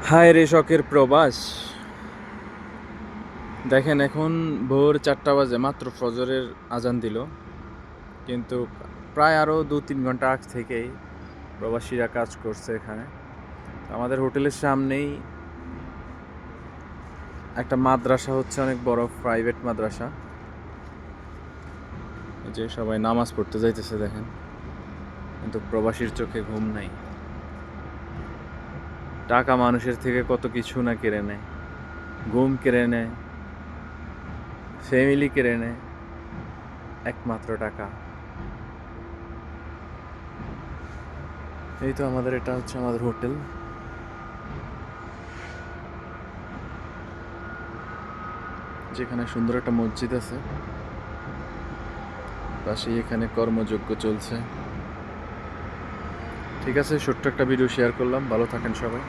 হায় রে শখের প্রবাস। দেখেন এখন ভোর 4টা বাজে, মাত্র ফজরের আজান দিল, কিন্তু প্রায় আরও 2-3 ঘন্টা আগ থেকেই প্রবাসীরা কাজ করছে এখানে। আমাদের হোটেলের সামনেই একটা মাদ্রাসা হচ্ছে, অনেক বড় প্রাইভেট মাদ্রাসা। এই যে সবাই নামাজ পড়তে যাইতেছে দেখেন, কিন্তু প্রবাসীর চোখে ঘুম নাই। টাকা মানুষের থেকে কত কিছু না কেড়ে নেয়, ঘুম কেড়ে নেয়, ফ্যামিলি কেড়ে নেয়, একমাত্র টাকা। এই তো আমাদের, এটা হচ্ছে আমাদের হোটেল। যেখানে সুন্দর একটা মসজিদ আছে, পাশেই এখানে কর্মযজ্ঞ চলছে। ঠিক আছে, ছোট্ট একটা ভিডিও শেয়ার করলাম। ভালো থাকেন সবাই।